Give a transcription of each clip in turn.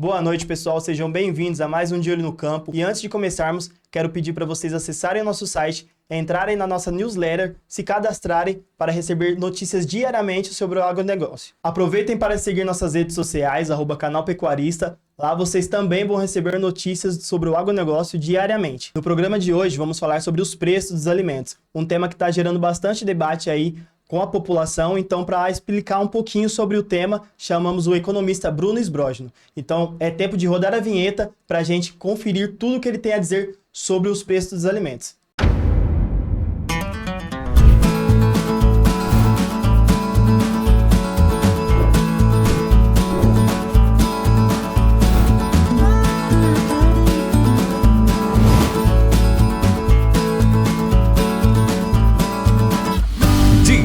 Boa noite, pessoal. Sejam bem-vindos a mais um De Olho no Campo. E antes de começarmos, quero pedir para vocês acessarem o nosso site, entrarem na nossa newsletter, se cadastrarem para receber notícias diariamente sobre o agronegócio. Aproveitem para seguir nossas redes sociais, @canal Pecuarista. Lá vocês também vão receber notícias sobre o agronegócio diariamente. No programa de hoje, vamos falar sobre os preços dos alimentos, um tema que está gerando bastante debate aí com a população. Então, para explicar um pouquinho sobre o tema, chamamos o economista Bruno Esbrogno. Então, é tempo de rodar a vinheta para a gente conferir tudo o que ele tem a dizer sobre os preços dos alimentos.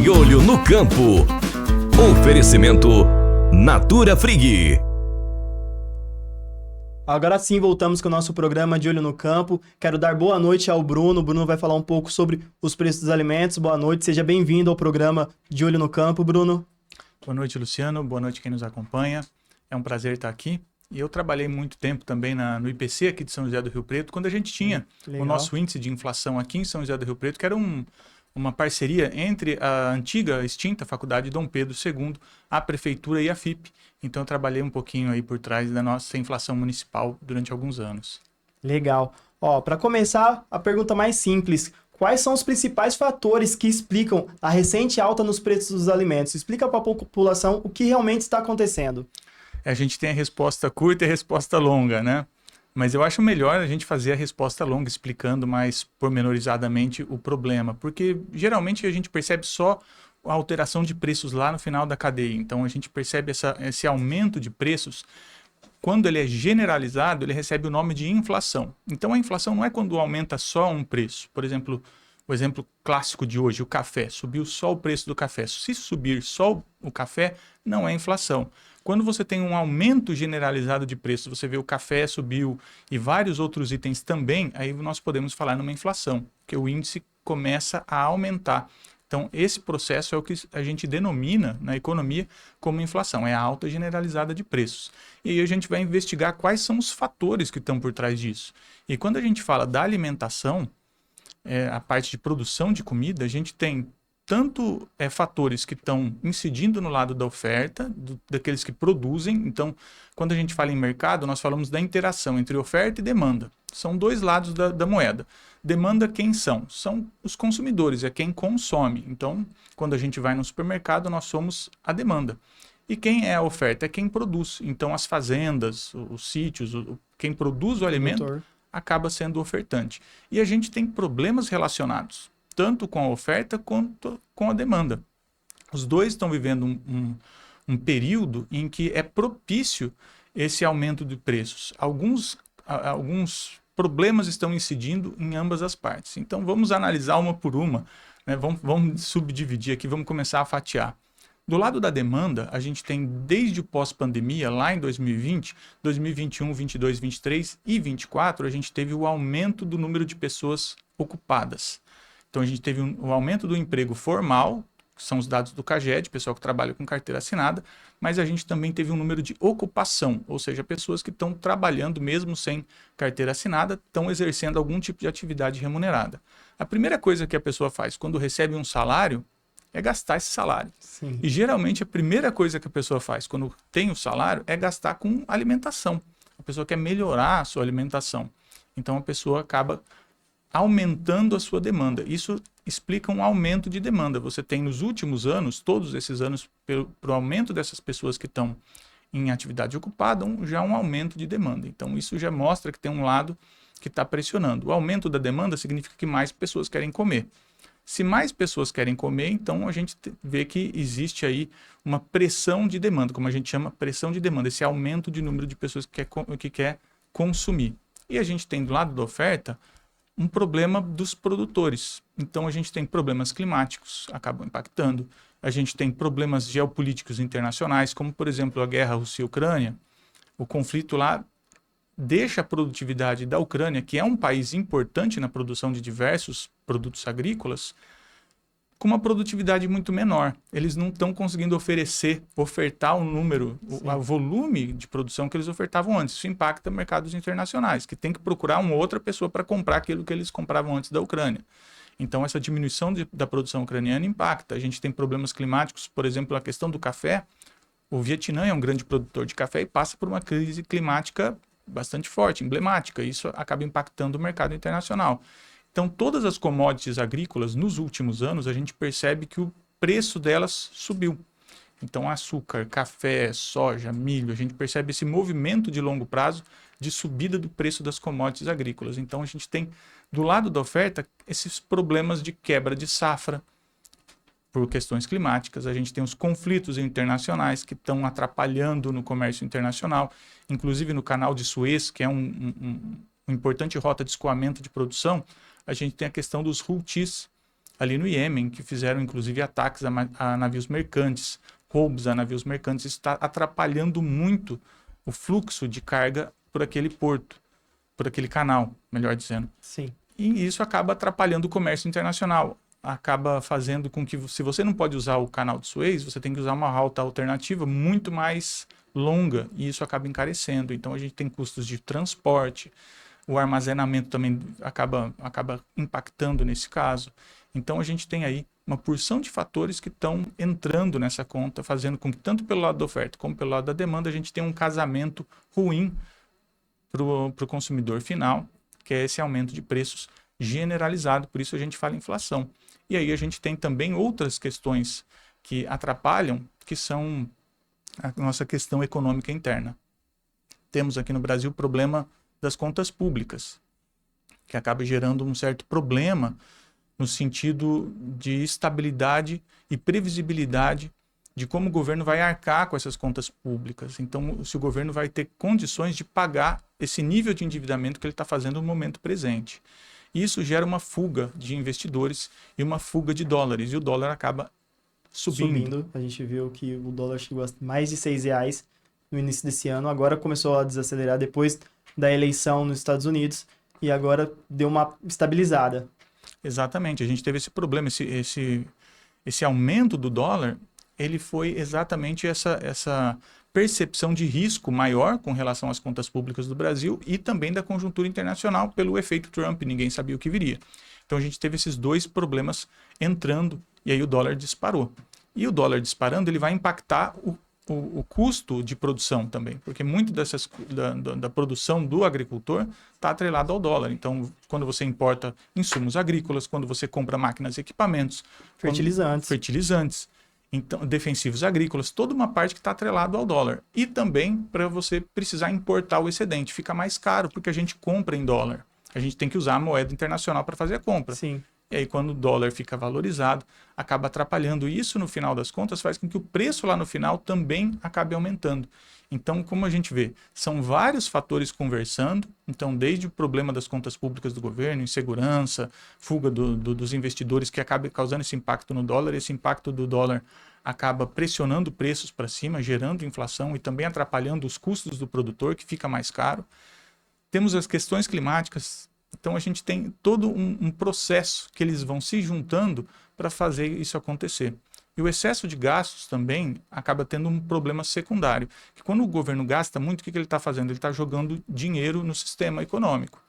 De Olho no Campo. Oferecimento Natura Frig. Agora sim, voltamos com o nosso programa De Olho no Campo. Quero dar boa noite ao Bruno. O Bruno vai falar um pouco sobre os preços dos alimentos. Boa noite, seja bem-vindo ao programa De Olho no Campo, Bruno. Boa noite, Luciano. Boa noite quem nos acompanha. É um prazer estar aqui. E eu trabalhei muito tempo também no IPC aqui de São José do Rio Preto, quando a gente tinha o nosso índice de inflação aqui em São José do Rio Preto, que era uma parceria entre a antiga, extinta Faculdade Dom Pedro II, a Prefeitura e a FIP. Então eu trabalhei um pouquinho aí por trás da nossa inflação municipal durante alguns anos. Legal. Para começar, a pergunta mais simples. Quais são os principais fatores que explicam a recente alta nos preços dos alimentos? Explica para a população o que realmente está acontecendo. A gente tem a resposta curta e a resposta longa, né? Mas eu acho melhor a gente fazer a resposta longa, explicando mais pormenorizadamente o problema, porque geralmente a gente percebe só a alteração de preços lá no final da cadeia. Então a gente percebe esse aumento de preços. Quando ele é generalizado, ele recebe o nome de inflação. Então a inflação não é quando aumenta só um preço. Por exemplo, o exemplo clássico de hoje, o café. Subiu só o preço do café. Se subir só o café, não é inflação. Quando você tem um aumento generalizado de preço, você vê o café subiu e vários outros itens também, aí nós podemos falar numa inflação, porque o índice começa a aumentar. Então, esse processo é o que a gente denomina na economia como inflação, é a alta generalizada de preços. E aí a gente vai investigar quais são os fatores que estão por trás disso. E quando a gente fala da alimentação, a parte de produção de comida, a gente tem tanto fatores que estão incidindo no lado da oferta, daqueles que produzem. Então, quando a gente fala em mercado, nós falamos da interação entre oferta e demanda. São dois lados da moeda. Demanda quem são? São os consumidores, é quem consome. Então, quando a gente vai no supermercado, nós somos a demanda. E quem é a oferta? É quem produz. Então, as fazendas, os sítios, quem produz o alimento acaba sendo o ofertante. E a gente tem problemas relacionados tanto com a oferta quanto com a demanda. Os dois estão vivendo um período em que é propício esse aumento de preços. Alguns problemas estão incidindo em ambas as partes. Então vamos analisar uma por uma, né? Vamos subdividir aqui, vamos começar a fatiar. Do lado da demanda, a gente tem desde o pós-pandemia, lá em 2020, 2021, 22, 23 e 24, a gente teve o aumento do número de pessoas ocupadas. Então, a gente teve um aumento do emprego formal, que são os dados do CAGED, pessoal que trabalha com carteira assinada, mas a gente também teve um número de ocupação, ou seja, pessoas que estão trabalhando mesmo sem carteira assinada, estão exercendo algum tipo de atividade remunerada. A primeira coisa que a pessoa faz quando recebe um salário é gastar esse salário. Sim. E geralmente a primeira coisa que a pessoa faz quando tem o salário é gastar com alimentação. A pessoa quer melhorar a sua alimentação. Então, a pessoa acaba aumentando a sua demanda. Isso explica um aumento de demanda. Você tem nos últimos anos, todos esses anos, pelo aumento dessas pessoas que estão em atividade ocupada, já um aumento de demanda. Então, isso já mostra que tem um lado que está pressionando. O aumento da demanda significa que mais pessoas querem comer. Se mais pessoas querem comer, então a gente vê que existe aí uma pressão de demanda, como a gente chama pressão de demanda, esse aumento de número de pessoas que quer consumir. E a gente tem do lado da oferta um problema dos produtores. Então a gente tem problemas climáticos, acabam impactando. A gente tem problemas geopolíticos internacionais, como por exemplo a guerra Rússia e Ucrânia. O conflito lá deixa a produtividade da Ucrânia, que é um país importante na produção de diversos produtos agrícolas, com uma produtividade muito menor. Eles não estão conseguindo ofertar o número, o volume de produção que eles ofertavam antes. Isso impacta mercados internacionais, que tem que procurar uma outra pessoa para comprar aquilo que eles compravam antes da Ucrânia. Então, essa diminuição da produção ucraniana impacta. A gente tem problemas climáticos, por exemplo, a questão do café. O Vietnã é um grande produtor de café e passa por uma crise climática bastante forte, emblemática. Isso acaba impactando o mercado internacional. Então, todas as commodities agrícolas, nos últimos anos, a gente percebe que o preço delas subiu. Então, açúcar, café, soja, milho, a gente percebe esse movimento de longo prazo de subida do preço das commodities agrícolas. Então, a gente tem, do lado da oferta, esses problemas de quebra de safra por questões climáticas. A gente tem os conflitos internacionais que estão atrapalhando no comércio internacional, inclusive no canal de Suez, que é uma importante rota de escoamento de produção. A gente tem a questão dos Houthis ali no Iêmen, que fizeram inclusive ataques a navios mercantes, roubos a navios mercantes. Isso está atrapalhando muito o fluxo de carga por aquele porto, por aquele canal, melhor dizendo. Sim. E isso acaba atrapalhando o comércio internacional. Acaba fazendo com que, se você não pode usar o canal de Suez, você tem que usar uma rota alternativa muito mais longa, e isso acaba encarecendo. Então a gente tem custos de transporte, o armazenamento também acaba impactando nesse caso. Então a gente tem aí uma porção de fatores que estão entrando nessa conta, fazendo com que tanto pelo lado da oferta como pelo lado da demanda a gente tenha um casamento ruim para o consumidor final, que é esse aumento de preços generalizado. Por isso a gente fala inflação. E aí a gente tem também outras questões que atrapalham, que são a nossa questão econômica interna. Temos aqui no Brasil o problema das contas públicas, que acaba gerando um certo problema no sentido de estabilidade e previsibilidade de como o governo vai arcar com essas contas públicas. Então, se o governo vai ter condições de pagar esse nível de endividamento que ele está fazendo no momento presente. Isso gera uma fuga de investidores e uma fuga de dólares, e o dólar acaba subindo. A gente viu que o dólar chegou a mais de R$6 no início desse ano, agora começou a desacelerar depois da eleição nos Estados Unidos e agora deu uma estabilizada. Exatamente, a gente teve esse problema, esse aumento do dólar, ele foi exatamente essa percepção de risco maior com relação às contas públicas do Brasil e também da conjuntura internacional pelo efeito Trump, ninguém sabia o que viria. Então a gente teve esses dois problemas entrando e aí o dólar disparou. E o dólar disparando, ele vai impactar o custo de produção também, porque muito da produção do agricultor está atrelado ao dólar. Então, quando você importa insumos agrícolas, quando você compra máquinas e equipamentos, fertilizantes, então, defensivos agrícolas, toda uma parte que está atrelado ao dólar. E também para você precisar importar o excedente, fica mais caro, porque a gente compra em dólar. A gente tem que usar a moeda internacional para fazer a compra. Sim. E aí, quando o dólar fica valorizado, acaba atrapalhando. E isso, no final das contas, faz com que o preço lá no final também acabe aumentando. Então, como a gente vê, são vários fatores conversando. Então, desde o problema das contas públicas do governo, insegurança, fuga dos investidores, que acaba causando esse impacto no dólar. Esse impacto do dólar acaba pressionando preços para cima, gerando inflação e também atrapalhando os custos do produtor, que fica mais caro. Temos as questões climáticas. Então, a gente tem todo um processo que eles vão se juntando para fazer isso acontecer. E o excesso de gastos também acaba tendo um problema secundário, que quando o governo gasta muito, o que ele está fazendo? Ele está jogando dinheiro no sistema econômico,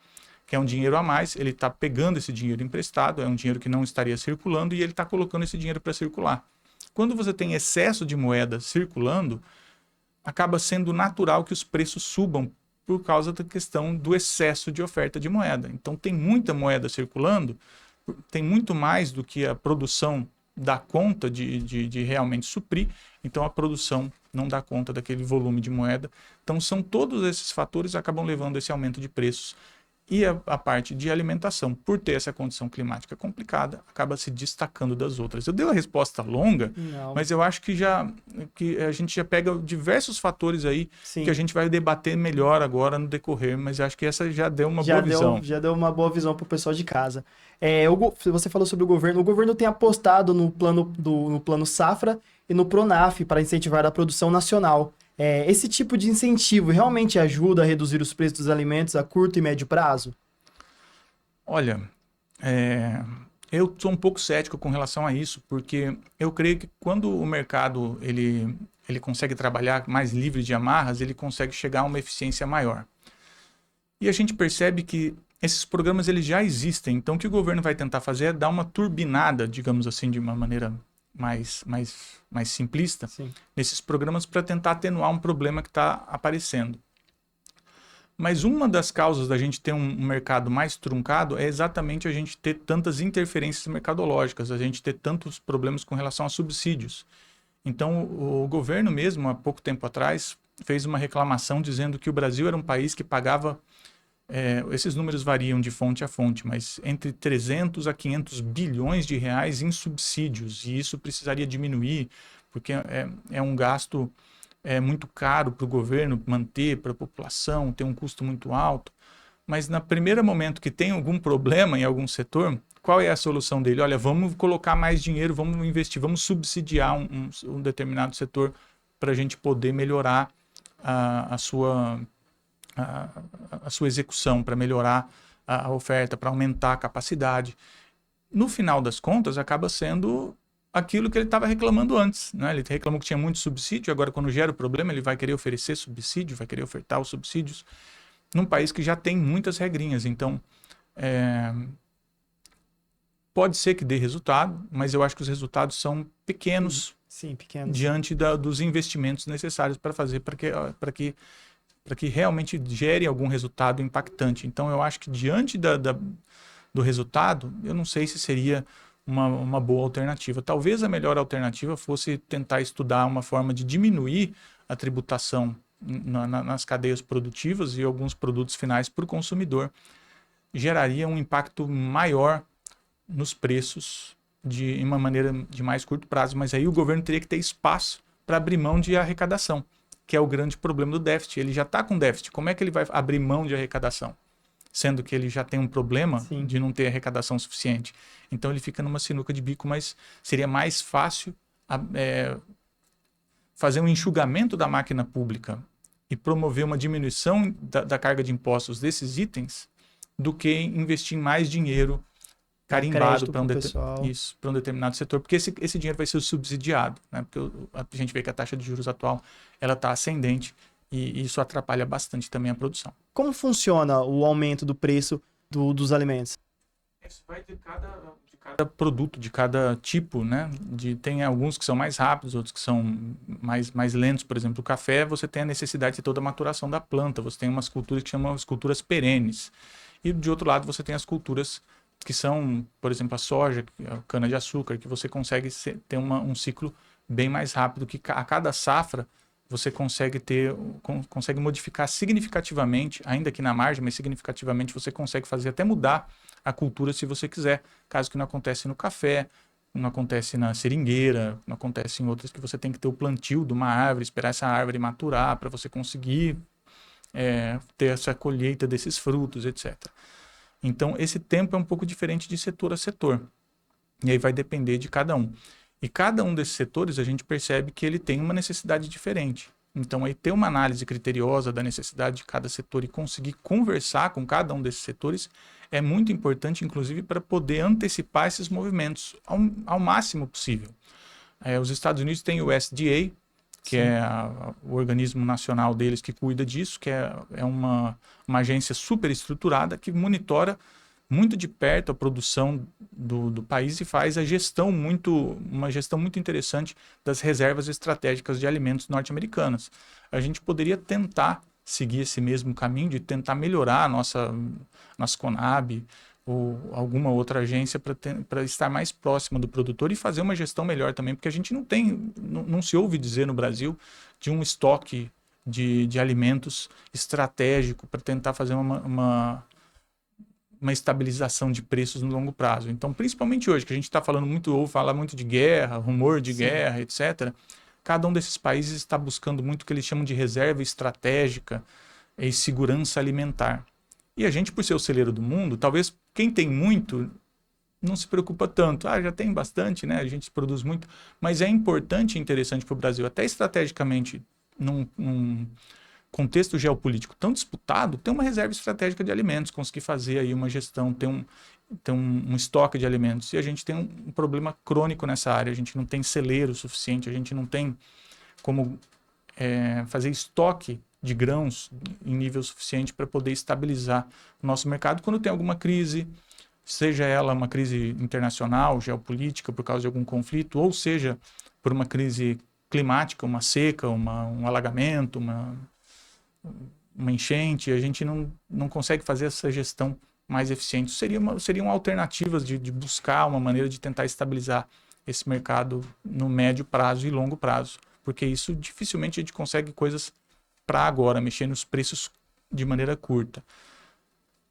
que é um dinheiro a mais, ele está pegando esse dinheiro emprestado, é um dinheiro que não estaria circulando e ele está colocando esse dinheiro para circular. Quando você tem excesso de moeda circulando, acaba sendo natural que os preços subam por causa da questão do excesso de oferta de moeda. Então, tem muita moeda circulando, tem muito mais do que a produção dá conta de realmente suprir, então a produção não dá conta daquele volume de moeda. Então, são todos esses fatores que acabam levando esse aumento de preços. E a parte de alimentação, por ter essa condição climática complicada, acaba se destacando das outras. Eu dei uma resposta longa, mas eu acho que a gente já pega diversos fatores aí. Sim. Que a gente vai debater melhor agora no decorrer, mas eu acho que essa já deu uma boa visão. Já deu uma boa visão para o pessoal de casa. Você falou sobre o governo tem apostado no plano Safra e no Pronaf para incentivar a produção nacional. Esse tipo de incentivo realmente ajuda a reduzir os preços dos alimentos a curto e médio prazo? Olha, Eu sou um pouco cético com relação a isso, porque eu creio que quando o mercado ele consegue trabalhar mais livre de amarras, ele consegue chegar a uma eficiência maior. E a gente percebe que esses programas eles já existem, então o que o governo vai tentar fazer é dar uma turbinada, digamos assim, de uma maneira mais simplista, Sim. nesses programas para tentar atenuar um problema que está aparecendo. Mas uma das causas da gente ter um mercado mais truncado é exatamente a gente ter tantas interferências mercadológicas, a gente ter tantos problemas com relação a subsídios. Então, o governo mesmo, há pouco tempo atrás, fez uma reclamação dizendo que o Brasil era um país que pagava, esses números variam de fonte a fonte, mas entre 300 a 500 bilhões de reais em subsídios, e isso precisaria diminuir, porque é um gasto muito caro para o governo manter, para a população, tem um custo muito alto. Mas no primeiro momento que tem algum problema em algum setor, qual é a solução dele? Olha, vamos colocar mais dinheiro, vamos investir, vamos subsidiar um determinado setor para a gente poder melhorar a sua execução, para melhorar a oferta, para aumentar a capacidade. No final das contas, acaba sendo aquilo que ele estava reclamando antes, né? Ele reclamou que tinha muito subsídio, agora quando gera o problema ele vai querer oferecer subsídio, vai querer ofertar os subsídios num país que já tem muitas regrinhas. Então, pode ser que dê resultado, mas eu acho que os resultados são pequenos, Sim, pequenos. diante dos investimentos necessários para fazer para que realmente gere algum resultado impactante. Então, eu acho que diante do resultado, eu não sei se seria uma boa alternativa. Talvez a melhor alternativa fosse tentar estudar uma forma de diminuir a tributação nas cadeias produtivas e alguns produtos finais para o consumidor. Geraria um impacto maior nos preços em uma maneira de mais curto prazo, mas aí o governo teria que ter espaço para abrir mão de arrecadação, que é o grande problema do déficit. Ele já está com déficit. Como é que ele vai abrir mão de arrecadação? Sendo que ele já tem um problema de não ter arrecadação suficiente. Então ele fica numa sinuca de bico, mas seria mais fácil fazer um enxugamento da máquina pública e promover uma diminuição da carga de impostos desses itens do que investir mais dinheiro carimbado para um determinado setor, porque esse dinheiro vai ser subsidiado, né? Porque a gente vê que a taxa de juros atual ela está ascendente e isso atrapalha bastante também a produção. Como funciona o aumento do preço dos alimentos? Isso vai de cada produto, de cada tipo, né? Tem alguns que são mais rápidos, outros que são mais lentos. Por exemplo, o café, você tem a necessidade de toda a maturação da planta. Você tem umas culturas que chamam as culturas perenes. E, de outro lado, você tem as culturas que são, por exemplo, a soja, a cana-de-açúcar, que você consegue ter um ciclo bem mais rápido, que a cada safra você consegue modificar significativamente, ainda que na margem, mas significativamente você consegue fazer até mudar a cultura se você quiser, caso que não acontece no café, não acontece na seringueira, não acontece em outras que você tem que ter o plantio de uma árvore, esperar essa árvore maturar para você conseguir ter essa colheita desses frutos, etc. Então, esse tempo é um pouco diferente de setor a setor. E aí vai depender de cada um. E cada um desses setores a gente percebe que ele tem uma necessidade diferente. Então, aí ter uma análise criteriosa da necessidade de cada setor e conseguir conversar com cada um desses setores é muito importante, inclusive, para poder antecipar esses movimentos ao máximo possível. Os Estados Unidos têm o USDA, que é o organismo nacional deles que cuida disso, que é uma agência super estruturada que monitora muito de perto a produção do país e faz uma gestão muito interessante das reservas estratégicas de alimentos norte-americanas. A gente poderia tentar seguir esse mesmo caminho de tentar melhorar a nossa Conab ou alguma outra agência para estar mais próxima do produtor e fazer uma gestão melhor também, porque a gente não se ouve dizer no Brasil de um estoque de alimentos estratégico para tentar fazer uma estabilização de preços no longo prazo. Então, principalmente hoje, que a gente está falando muito, ou fala muito de guerra, rumor de guerra, etc., cada um desses países está buscando muito o que eles chamam de reserva estratégica e segurança alimentar. E a gente, por ser o celeiro do mundo, talvez quem tem muito não se preocupa tanto. Já tem bastante, né? A gente produz muito. Mas é importante e interessante para o Brasil, até estrategicamente, num contexto geopolítico tão disputado, ter uma reserva estratégica de alimentos, conseguir fazer aí uma gestão, ter um estoque de alimentos. E a gente tem um problema crônico nessa área. A gente não tem celeiro suficiente, a gente não tem como fazer estoque de grãos em nível suficiente para poder estabilizar o nosso mercado quando tem alguma crise, seja ela uma crise internacional, geopolítica, por causa de algum conflito, ou seja por uma crise climática, uma seca, um alagamento, uma enchente. A gente não consegue fazer essa gestão mais eficiente. Seriam alternativas de buscar uma maneira de tentar estabilizar esse mercado no médio prazo e longo prazo, porque isso dificilmente a gente consegue coisas para agora, mexer nos preços de maneira curta.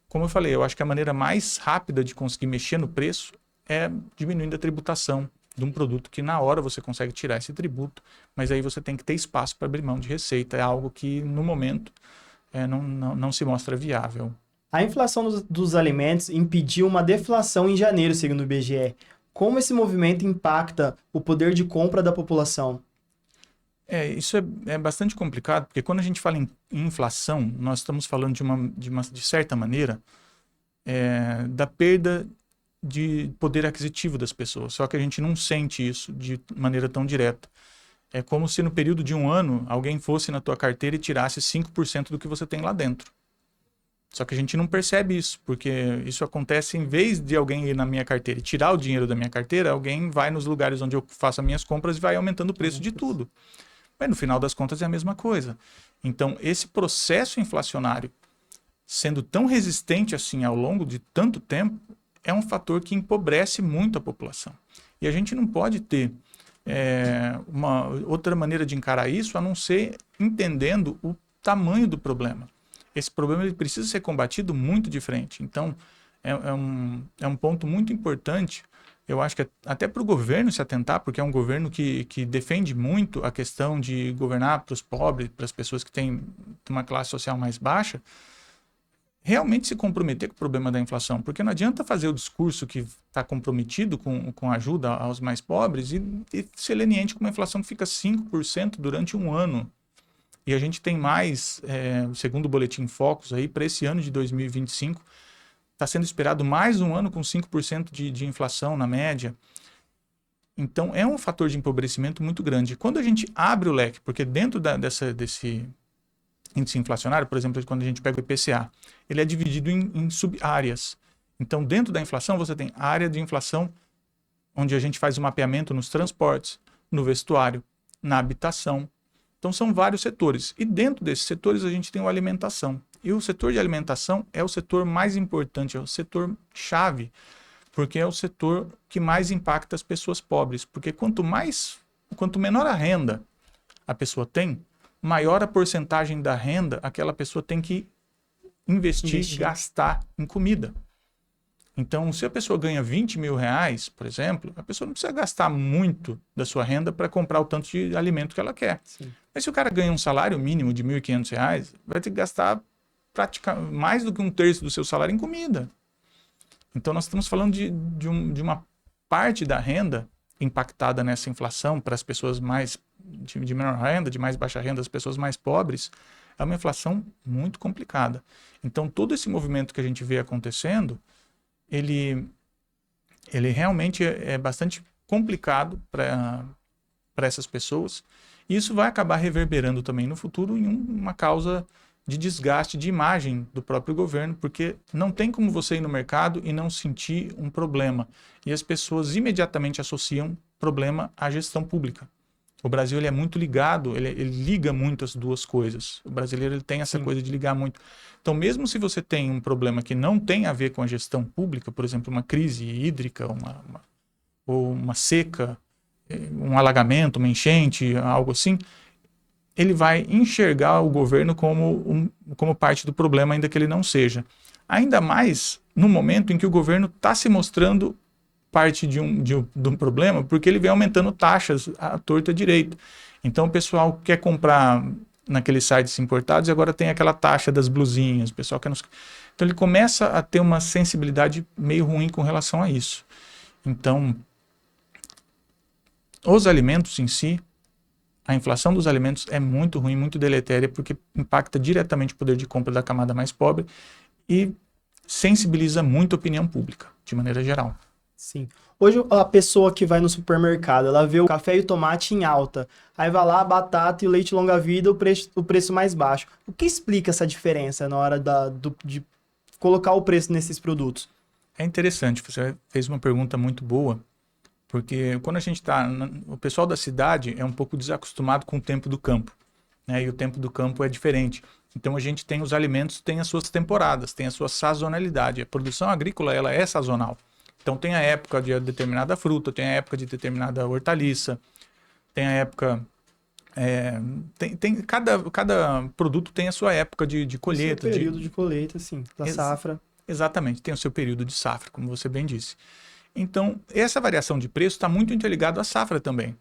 Como eu falei, eu acho que a maneira mais rápida de conseguir mexer no preço é diminuindo a tributação de um produto que na hora você consegue tirar esse tributo, mas aí você tem que ter espaço para abrir mão de receita. É algo que no momento não se mostra viável. A inflação dos alimentos impediu uma deflação em janeiro, segundo o IBGE. Como esse movimento impacta o poder de compra da população? Isso é bastante complicado, porque quando a gente fala em inflação, nós estamos falando de certa maneira, da perda de poder aquisitivo das pessoas. Só que a gente não sente isso de maneira tão direta. É como se no período de um ano, alguém fosse na tua carteira e tirasse 5% do que você tem lá dentro. Só que a gente não percebe isso, porque isso acontece em vez de alguém ir na minha carteira e tirar o dinheiro da minha carteira, alguém vai nos lugares onde eu faço as minhas compras e vai aumentando o preço de tudo. Mas no final das contas é a mesma coisa. Então, esse processo inflacionário, sendo tão resistente assim ao longo de tanto tempo, é um fator que empobrece muito a população. E a gente não pode ter uma outra maneira de encarar isso a não ser entendendo o tamanho do problema. Esse problema ele precisa ser combatido muito de frente. Então, é um ponto muito importante. Eu acho que até para o governo se atentar, porque é um governo que defende muito a questão de governar para os pobres, para as pessoas que têm uma classe social mais baixa, realmente se comprometer com o problema da inflação. Porque não adianta fazer o discurso que está comprometido com ajuda aos mais pobres e ser leniente com uma inflação que fica 5% durante um ano. E a gente tem mais, segundo o Boletim Focus, para esse ano de 2025, está sendo esperado mais um ano com 5% de inflação na média. Então, é um fator de empobrecimento muito grande. Quando a gente abre o leque, porque dentro desse índice inflacionário, por exemplo, quando a gente pega o IPCA, ele é dividido em sub-áreas. Então, dentro da inflação, você tem a área de inflação, onde a gente faz o mapeamento nos transportes, no vestuário, na habitação. Então, são vários setores. E dentro desses setores, a gente tem a alimentação. E o setor de alimentação é o setor mais importante, é o setor chave, porque é o setor que mais impacta as pessoas pobres. Porque quanto menor a renda a pessoa tem, maior a porcentagem da renda aquela pessoa tem que investir. Gastar em comida. Então, se a pessoa ganha 20 mil reais, por exemplo, a pessoa não precisa gastar muito da sua renda para comprar o tanto de alimento que ela quer. Sim. Mas se o cara ganha um salário mínimo de R$ 1.500, vai ter que gastar praticamente mais do que 1/3 do seu salário em comida. Então, nós estamos falando de uma parte da renda impactada nessa inflação para as pessoas de menor renda, de mais baixa renda, as pessoas mais pobres, é uma inflação muito complicada. Então, todo esse movimento que a gente vê acontecendo, ele realmente é bastante complicado para essas pessoas, e isso vai acabar reverberando também no futuro em uma causa de desgaste de imagem do próprio governo, porque não tem como você ir no mercado e não sentir um problema. E as pessoas imediatamente associam problema à gestão pública. O Brasil ele é muito ligado, ele liga muito as duas coisas. O brasileiro ele tem essa coisa de ligar muito. Então, mesmo se você tem um problema que não tem a ver com a gestão pública, por exemplo, uma crise hídrica, ou uma seca, um alagamento, uma enchente, algo assim, ele vai enxergar o governo como parte do problema, ainda que ele não seja. Ainda mais no momento em que o governo está se mostrando parte de um problema, porque ele vem aumentando taxas à torta direita. Então o pessoal quer comprar naqueles sites importados e agora tem aquela taxa das blusinhas. O pessoal quer Então ele começa a ter uma sensibilidade meio ruim com relação a isso. Então, os alimentos em si, a inflação dos alimentos é muito ruim, muito deletéria, porque impacta diretamente o poder de compra da camada mais pobre e sensibiliza muito a opinião pública, de maneira geral. Sim. Hoje a pessoa que vai no supermercado, ela vê o café e o tomate em alta. Aí vai lá a batata e o leite longa-vida, o preço mais baixo. O que explica essa diferença na hora de colocar o preço nesses produtos? É interessante, você fez uma pergunta muito boa, porque quando a gente está... O pessoal da cidade é um pouco desacostumado com o tempo do campo, né? E o tempo do campo é diferente. Então a gente tem os alimentos, tem as suas temporadas, tem a sua sazonalidade. A produção agrícola, ela é sazonal. Então tem a época de determinada fruta, tem a época de determinada hortaliça, tem a época... cada produto tem a sua época de colheita. O seu período de colheita, sim, da safra. Exatamente, tem o seu período de safra, como você bem disse. Então, essa variação de preço está muito interligada à safra também.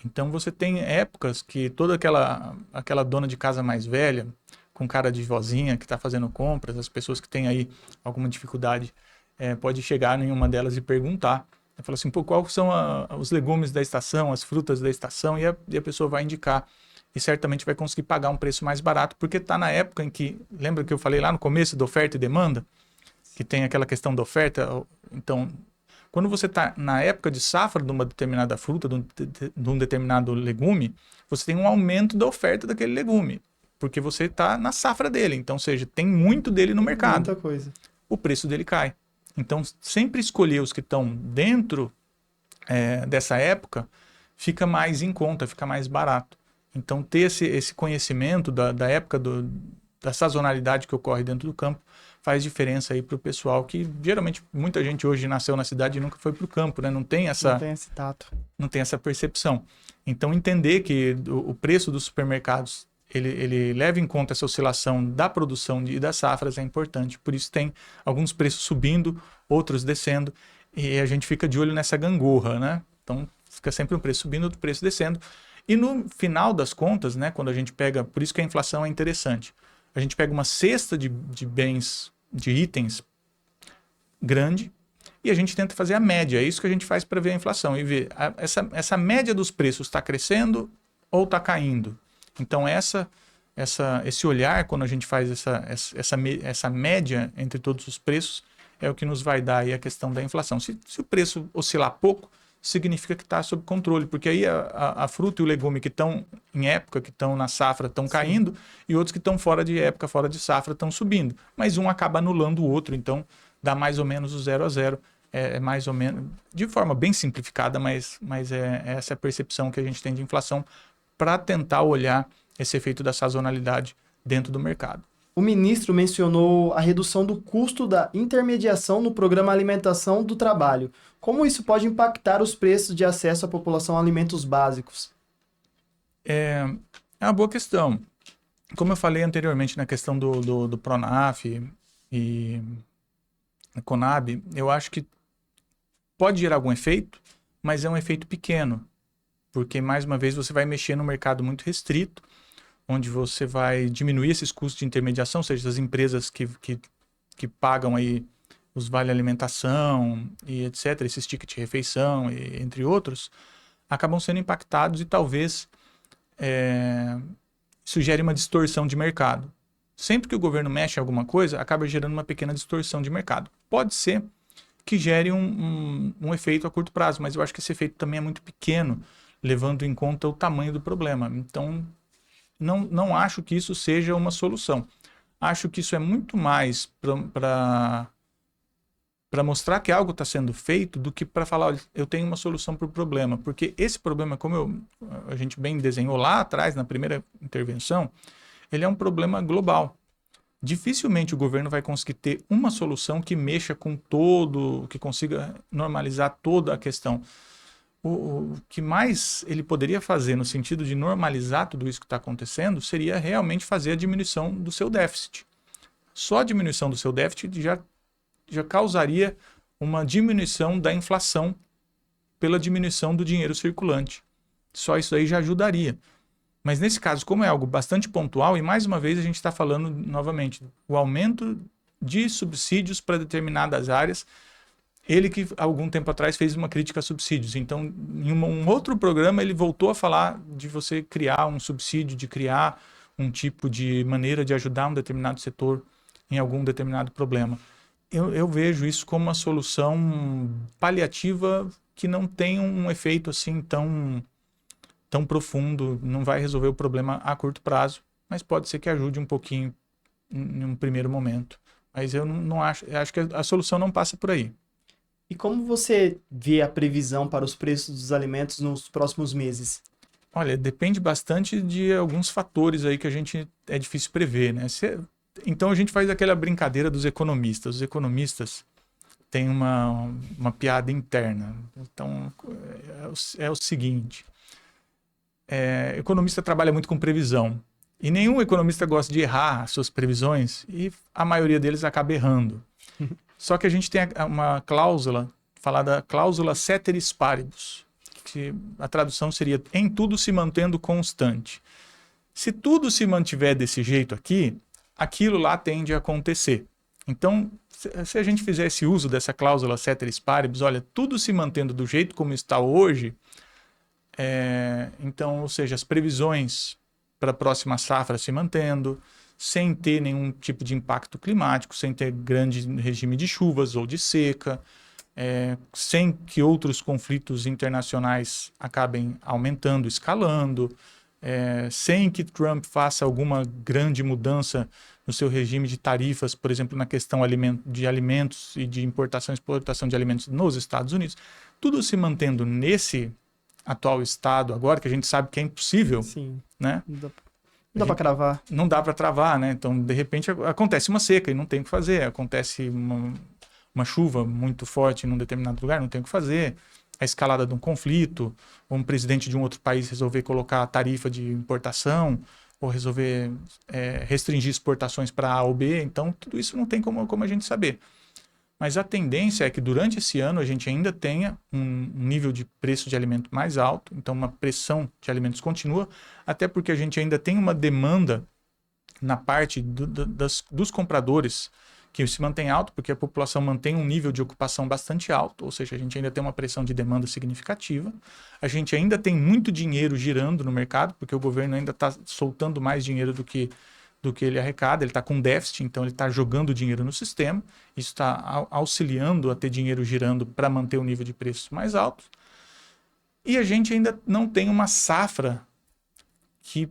Então, você tem épocas que toda aquela dona de casa mais velha, com cara de vozinha, que está fazendo compras, as pessoas que têm aí alguma dificuldade, pode chegar em uma delas e perguntar. Fala assim, pô, quais são os legumes da estação, as frutas da estação, e a pessoa vai indicar. E certamente vai conseguir pagar um preço mais barato, porque está na época em que... Lembra que eu falei lá no começo da oferta e demanda? Que tem aquela questão da oferta. Então, quando você está na época de safra de uma determinada fruta, de um determinado legume, você tem um aumento da oferta daquele legume, porque você está na safra dele. Então, ou seja, tem muito dele no mercado. Muita coisa. O preço dele cai. Então, sempre escolher os que estão dentro dessa época fica mais em conta, fica mais barato. Então, ter esse conhecimento da época da sazonalidade que ocorre dentro do campo faz diferença aí para o pessoal que, geralmente, muita gente hoje nasceu na cidade e nunca foi para o campo, né? Não tem esse tato. Não tem essa percepção. Então, entender que o preço dos supermercados, ele leva em conta essa oscilação da produção e das safras é importante. Por isso tem alguns preços subindo, outros descendo, e a gente fica de olho nessa gangorra, né? Então, fica sempre um preço subindo, outro preço descendo. E no final das contas, né, quando a gente pega... Por isso que a inflação é interessante. A gente pega uma cesta de bens, de itens grande, e a gente tenta fazer a média. É isso que a gente faz para ver a inflação. E ver essa média dos preços está crescendo ou está caindo. Então, esse olhar, quando a gente faz essa média entre todos os preços, é o que nos vai dar aí a questão da inflação. Se o preço oscilar pouco, significa que está sob controle, porque aí a fruta e o legume que estão em época, que estão na safra, estão caindo, e outros que estão fora de época, fora de safra, estão subindo. Mas um acaba anulando o outro, então dá mais ou menos o 0 a 0. É mais ou menos, de forma bem simplificada, mas essa é a percepção que a gente tem de inflação para tentar olhar esse efeito da sazonalidade dentro do mercado. O ministro mencionou a redução do custo da intermediação no programa Alimentação do Trabalho. Como isso pode impactar os preços de acesso à população a alimentos básicos? É uma boa questão. Como eu falei anteriormente na questão do Pronaf e Conab, eu acho que pode gerar algum efeito, mas é um efeito pequeno, porque, mais uma vez, você vai mexer num mercado muito restrito, onde você vai diminuir esses custos de intermediação, ou seja, as empresas que pagam aí os vale alimentação e etc., esses tickets de refeição, e, entre outros, acabam sendo impactados e talvez isso gere uma distorção de mercado. Sempre que o governo mexe em alguma coisa, acaba gerando uma pequena distorção de mercado. Pode ser que gere um efeito a curto prazo, mas eu acho que esse efeito também é muito pequeno, levando em conta o tamanho do problema. Então, não acho que isso seja uma solução. Acho que isso é muito mais para mostrar que algo está sendo feito do que para falar, olha, eu tenho uma solução para o problema. Porque esse problema, como a gente bem desenhou lá atrás, na primeira intervenção, ele é um problema global. Dificilmente o governo vai conseguir ter uma solução que mexa com que consiga normalizar toda a questão. O que mais ele poderia fazer no sentido de normalizar tudo isso que está acontecendo seria realmente fazer a diminuição do seu déficit. Só a diminuição do seu déficit já causaria uma diminuição da inflação pela diminuição do dinheiro circulante. Só isso aí já ajudaria. Mas nesse caso, como é algo bastante pontual, e mais uma vez a gente está falando novamente, o aumento de subsídios para determinadas áreas, ele que algum tempo atrás fez uma crítica a subsídios. Então, em um outro programa, ele voltou a falar de você criar um subsídio, de criar um tipo de maneira de ajudar um determinado setor em algum determinado problema. Eu vejo isso como uma solução paliativa que não tem um efeito assim tão profundo, não vai resolver o problema a curto prazo, mas pode ser que ajude um pouquinho em um primeiro momento. Mas eu acho que a solução não passa por aí. E como você vê a previsão para os preços dos alimentos nos próximos meses? Olha, depende bastante de alguns fatores aí que é difícil prever, né? Então a gente faz aquela brincadeira dos economistas. Os economistas têm uma piada interna. Então é o seguinte: economista trabalha muito com previsão. E nenhum economista gosta de errar as suas previsões e a maioria deles acaba errando. Só que a gente tem uma cláusula, falada cláusula ceteris paribus, que a tradução seria em tudo se mantendo constante. Se tudo se mantiver desse jeito aqui, aquilo lá tende a acontecer. Então, se a gente fizesse uso dessa cláusula ceteris paribus, olha, tudo se mantendo do jeito como está hoje, então, ou seja, as previsões para a próxima safra se mantendo, sem ter nenhum tipo de impacto climático, sem ter grande regime de chuvas ou de seca, sem que outros conflitos internacionais acabem aumentando, escalando, sem que Trump faça alguma grande mudança no seu regime de tarifas, por exemplo, na questão de alimentos e de importação e exportação de alimentos nos Estados Unidos. Tudo se mantendo nesse atual estado agora, que a gente sabe que é impossível, Sim. né? Não dá para cravar. Não dá para travar, né? Então, de repente, acontece uma seca e não tem o que fazer. Acontece uma chuva muito forte em um determinado lugar, não tem o que fazer. A escalada de um conflito, ou um presidente de um outro país resolver colocar a tarifa de importação, ou resolver restringir exportações para A ou B. Então, tudo isso não tem como a gente saber. Mas a tendência é que durante esse ano a gente ainda tenha um nível de preço de alimento mais alto, então uma pressão de alimentos continua, até porque a gente ainda tem uma demanda na parte dos compradores que se mantém alto, porque a população mantém um nível de ocupação bastante alto, ou seja, a gente ainda tem uma pressão de demanda significativa, a gente ainda tem muito dinheiro girando no mercado, porque o governo ainda está soltando mais dinheiro do que ele arrecada, ele está com déficit, então ele está jogando dinheiro no sistema, isso está auxiliando a ter dinheiro girando para manter o nível de preços mais alto. E a gente ainda não tem uma safra que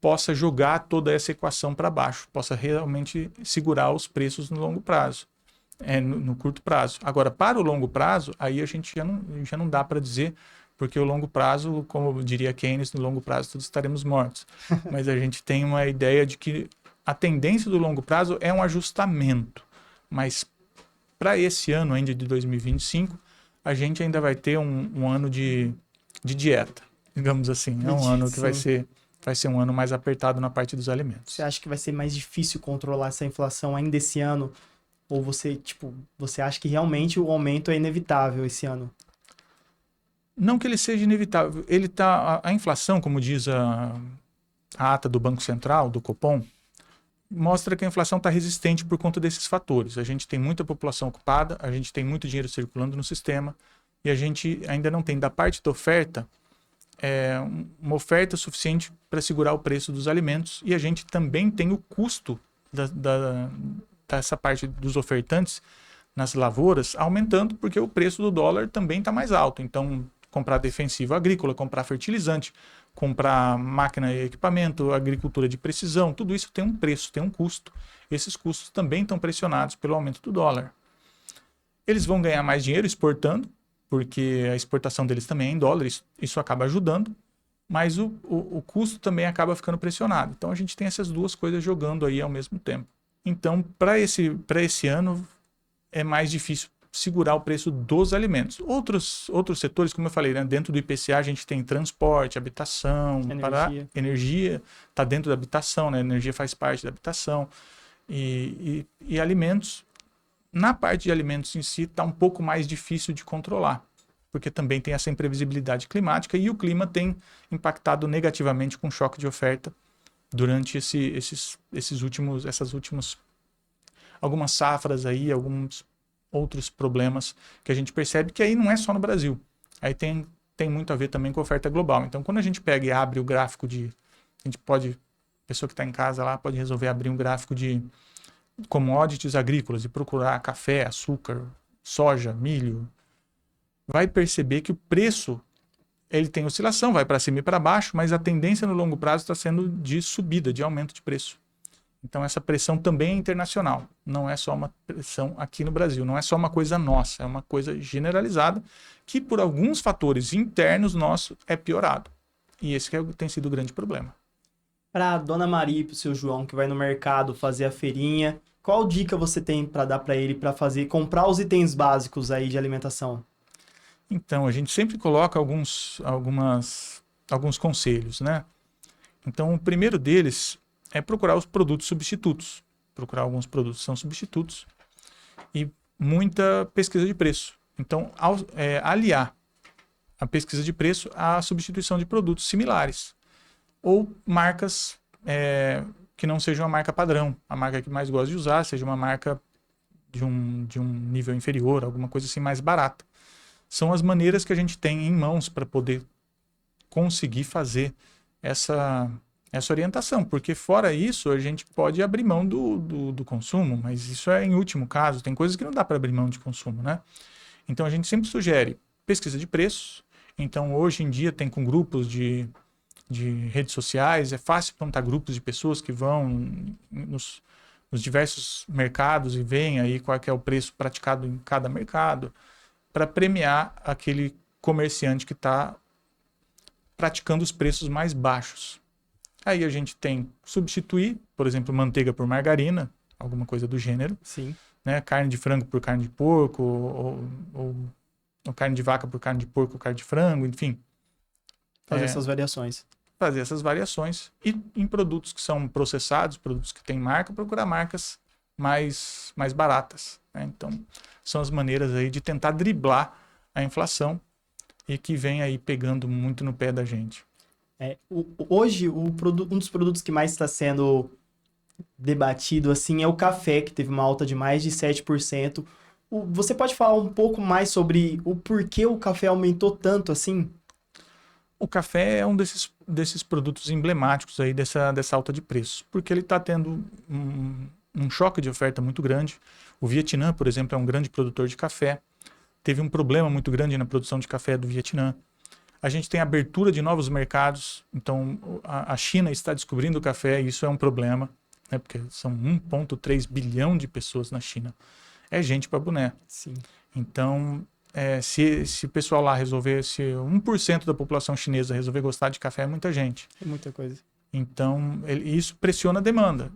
possa jogar toda essa equação para baixo, possa realmente segurar os preços no longo prazo, no curto prazo. Agora, para o longo prazo, aí a gente já não dá para dizer, porque o longo prazo, como diria Keynes, no longo prazo todos estaremos mortos. Mas a gente tem uma ideia de que a tendência do longo prazo é um ajustamento. Mas para esse ano ainda de 2025, a gente ainda vai ter um ano de dieta, digamos assim. É um ano que vai ser um ano mais apertado na parte dos alimentos. Você acha que vai ser mais difícil controlar essa inflação ainda esse ano? Ou você acha que realmente o aumento é inevitável esse ano? Não que ele seja inevitável. A inflação, como diz a ata do Banco Central, do Copom, mostra que a inflação está resistente por conta desses fatores. A gente tem muita população ocupada, a gente tem muito dinheiro circulando no sistema e a gente ainda não tem da parte da oferta uma oferta suficiente para segurar o preço dos alimentos e a gente também tem o custo dessa parte dos ofertantes nas lavouras aumentando porque o preço do dólar também está mais alto. Então, comprar defensivo agrícola, comprar fertilizante, comprar máquina e equipamento, agricultura de precisão, tudo isso tem um preço, tem um custo. Esses custos também estão pressionados pelo aumento do dólar. Eles vão ganhar mais dinheiro exportando, porque a exportação deles também é em dólar, isso acaba ajudando, mas o custo também acaba ficando pressionado. Então a gente tem essas duas coisas jogando aí ao mesmo tempo. Então, para esse ano, é mais difícil segurar o preço dos alimentos. Outros setores, como eu falei, né, dentro do IPCA a gente tem transporte, habitação, energia está dentro da habitação, né, energia faz parte da habitação, e alimentos. Na parte de alimentos em si está um pouco mais difícil de controlar, porque também tem essa imprevisibilidade climática e o clima tem impactado negativamente com choque de oferta durante essas últimas algumas safras aí, alguns outros problemas que a gente percebe que aí não é só no Brasil. Aí tem muito a ver também com a oferta global. Então, quando a gente pega e abre o gráfico a pessoa que está em casa lá pode resolver abrir um gráfico de commodities agrícolas e procurar café, açúcar, soja, milho, vai perceber que o preço ele tem oscilação, vai para cima e para baixo, mas a tendência no longo prazo está sendo de subida, de aumento de preço. Então essa pressão também é internacional, não é só uma pressão aqui no Brasil, não é só uma coisa nossa, é uma coisa generalizada que por alguns fatores internos nossos é piorado. E esse tem sido o grande problema. Para a Dona Maria e para o seu João, que vai no mercado fazer a feirinha, qual dica você tem para dar para ele para comprar os itens básicos aí de alimentação? Então, a gente sempre coloca alguns conselhos, né? Então, o primeiro deles é procurar os produtos substitutos. Procurar alguns produtos que são substitutos e muita pesquisa de preço. Então, aliar a pesquisa de preço à substituição de produtos similares. Ou marcas que não sejam a marca padrão. A marca que mais gosta de usar seja uma marca de um nível inferior, alguma coisa assim mais barata. São as maneiras que a gente tem em mãos para poder conseguir fazer essa orientação, porque fora isso a gente pode abrir mão do consumo, mas isso é em último caso, tem coisas que não dá para abrir mão de consumo, né? Então a gente sempre sugere pesquisa de preços. Então hoje em dia tem com grupos de redes sociais, é fácil montar grupos de pessoas que vão nos diversos mercados e veem aí qual é o preço praticado em cada mercado, para premiar aquele comerciante que está praticando os preços mais baixos. Aí a gente tem substituir, por exemplo, manteiga por margarina, alguma coisa do gênero. Sim. Né? Carne de frango por carne de porco, ou carne de vaca por carne de porco ou carne de frango, enfim. Fazer essas variações. Fazer essas variações. E em produtos que são processados, produtos que têm marca, procurar marcas mais baratas. Né? Então, são as maneiras aí de tentar driblar a inflação e que vem aí pegando muito no pé da gente. Hoje, um dos produtos que mais está sendo debatido assim é o café, que teve uma alta de mais de 7%. Você pode falar um pouco mais sobre o porquê o café aumentou tanto assim? O café é um desses produtos emblemáticos aí dessa alta de preços, porque ele está tendo um choque de oferta muito grande. O Vietnã, por exemplo, é um grande produtor de café. Teve um problema muito grande na produção de café do Vietnã. A gente tem a abertura de novos mercados. Então, a China está descobrindo o café e isso é um problema, né? Porque são 1,3 bilhão de pessoas na China. É gente para boné. Sim. Então, se o pessoal lá resolver, se 1% da população chinesa resolver gostar de café, é muita gente. É muita coisa. Então, isso pressiona a demanda.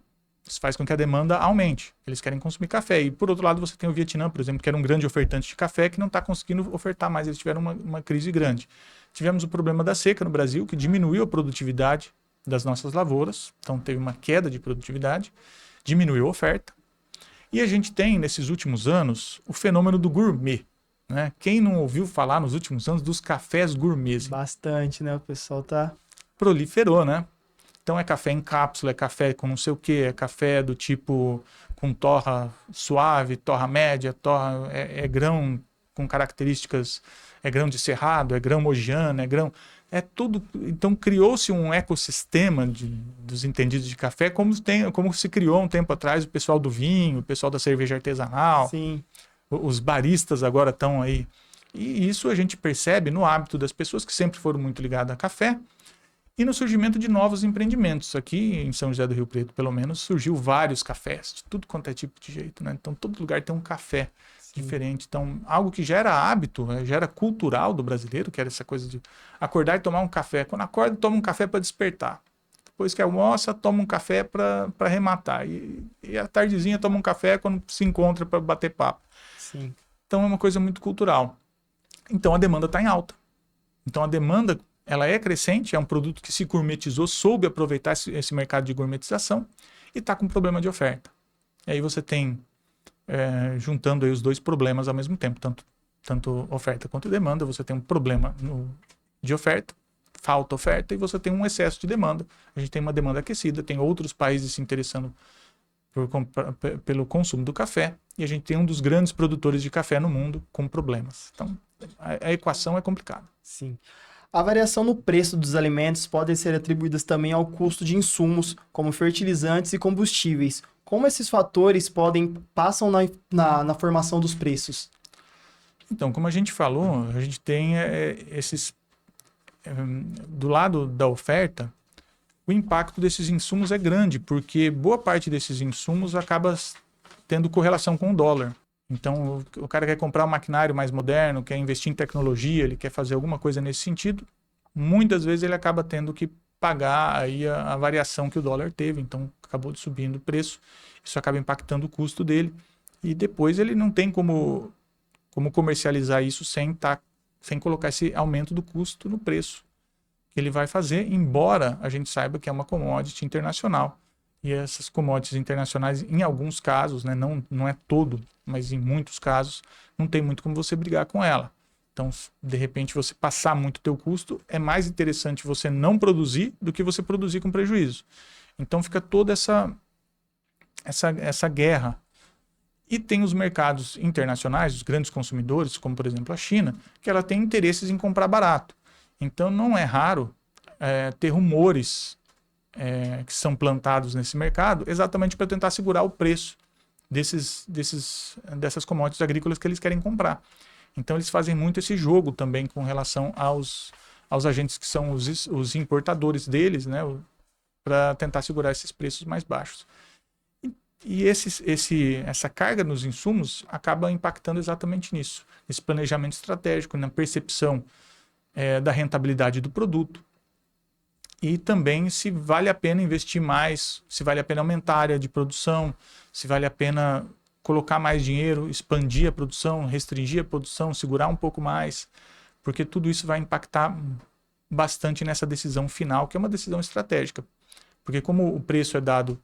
Isso faz com que a demanda aumente. Eles querem consumir café. E, por outro lado, você tem o Vietnã, por exemplo, que era um grande ofertante de café, que não está conseguindo ofertar mais. Eles tiveram uma crise grande. Tivemos o problema da seca no Brasil, que diminuiu a produtividade das nossas lavouras. Então, teve uma queda de produtividade, diminuiu a oferta. E a gente tem, nesses últimos anos, o fenômeno do gourmet. Né? Quem não ouviu falar nos últimos anos dos cafés gourmets? Bastante, né? O pessoal tá... Proliferou, né? Então é café em cápsula, é café com não sei o que, é café do tipo com torra suave, torra média, é grão com características, é grão de cerrado, é grão mogiano, é grão... É tudo... Então criou-se um ecossistema dos entendidos de café, como se criou um tempo atrás o pessoal do vinho, o pessoal da cerveja artesanal. Sim. Os baristas agora estão aí. E isso a gente percebe no hábito das pessoas que sempre foram muito ligadas a café, e no surgimento de novos empreendimentos. Aqui em São José do Rio Preto, pelo menos, surgiu vários cafés, de tudo quanto é tipo de jeito, né? Então, todo lugar tem um café diferente. Então, algo que já era hábito, já era cultural do brasileiro, que era essa coisa de acordar e tomar um café. Quando acorda, toma um café para despertar. Depois que almoça, toma um café para arrematar. E à tardezinha, toma um café quando se encontra para bater papo. Sim. Então, é uma coisa muito cultural. Então, a demanda está em alta. Então, a demanda... ela é crescente, é um produto que se gourmetizou, soube aproveitar esse mercado de gourmetização e está com problema de oferta. E aí você tem, juntando aí os dois problemas ao mesmo tempo, tanto oferta quanto demanda, você tem um problema de oferta, falta oferta, e você tem um excesso de demanda. A gente tem uma demanda aquecida, tem outros países se interessando pelo consumo do café, e a gente tem um dos grandes produtores de café no mundo com problemas. Então, a equação é complicada. Sim. A variação no preço dos alimentos pode ser atribuída também ao custo de insumos, como fertilizantes e combustíveis. Como esses fatores passam na formação dos preços? Então, como a gente falou, a gente tem do lado da oferta, o impacto desses insumos é grande, porque boa parte desses insumos acaba tendo correlação com o dólar. Então, o cara quer comprar um maquinário mais moderno, quer investir em tecnologia, ele quer fazer alguma coisa nesse sentido, muitas vezes ele acaba tendo que pagar aí a variação que o dólar teve, então acabou subindo o preço, isso acaba impactando o custo dele, e depois ele não tem como comercializar isso sem colocar esse aumento do custo no preço que ele vai fazer, embora a gente saiba que é uma commodity internacional. E essas commodities internacionais, em alguns casos, né, não é todo, mas em muitos casos, não tem muito como você brigar com ela. Então, de repente, você passar muito o teu custo, é mais interessante você não produzir do que você produzir com prejuízo. Então, fica toda essa guerra. E tem os mercados internacionais, os grandes consumidores, como, por exemplo, a China, que ela tem interesses em comprar barato. Então, não é raro ter rumores que são plantados nesse mercado exatamente para tentar segurar o preço dessas commodities agrícolas que eles querem comprar. Então, eles fazem muito esse jogo também com relação aos agentes que são os importadores deles, né, para tentar segurar esses preços mais baixos. E essa carga nos insumos acaba impactando exatamente nisso, nesse planejamento estratégico, na percepção da rentabilidade do produto. E também se vale a pena investir mais, se vale a pena aumentar a área de produção, se vale a pena colocar mais dinheiro, expandir a produção, restringir a produção, segurar um pouco mais, porque tudo isso vai impactar bastante nessa decisão final, que é uma decisão estratégica. Porque como o preço é dado,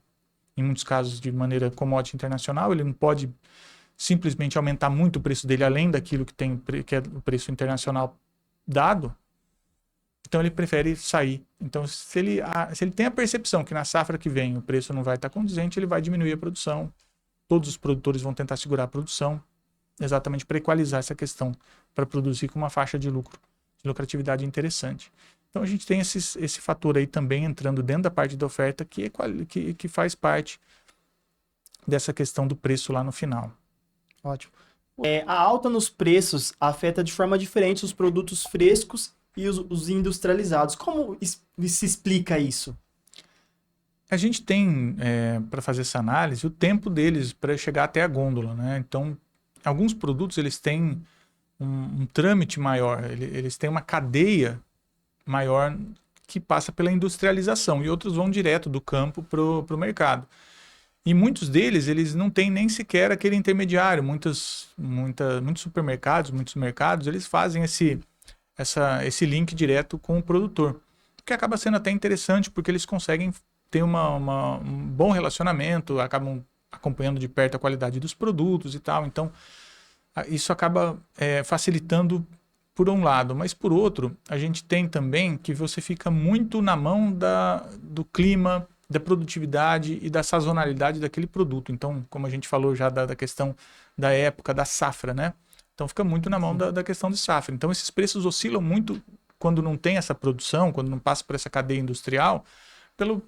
em muitos casos, de maneira commodity internacional, ele não pode simplesmente aumentar muito o preço dele além daquilo que é o preço internacional dado, então ele prefere sair. Então, se ele tem a percepção que na safra que vem o preço não vai estar condizente, ele vai diminuir a produção. Todos os produtores vão tentar segurar a produção, exatamente para equalizar essa questão, para produzir com uma faixa de lucratividade interessante. Então a gente tem esse fator aí também entrando dentro da parte da oferta que faz parte dessa questão do preço lá no final. Ótimo. A alta nos preços afeta de forma diferente os produtos frescos e os industrializados. Como se explica isso? A gente tem, para fazer essa análise, o tempo deles para chegar até a gôndola, né? Então, alguns produtos eles têm um trâmite maior, eles têm uma cadeia maior que passa pela industrialização, e outros vão direto do campo para o mercado. E muitos deles, eles não têm nem sequer aquele intermediário. Muitos supermercados, muitos mercados, eles fazem esse link direto com o produtor, que acaba sendo até interessante, porque eles conseguem ter um bom relacionamento, acabam acompanhando de perto a qualidade dos produtos e tal. Então, isso acaba facilitando por um lado, mas por outro, a gente tem também que você fica muito na mão do clima, da produtividade e da sazonalidade daquele produto. Então, como a gente falou já da questão da época, da safra, né? Então, fica muito na mão da questão de safra. Então, esses preços oscilam muito quando não tem essa produção, quando não passa por essa cadeia industrial, pelo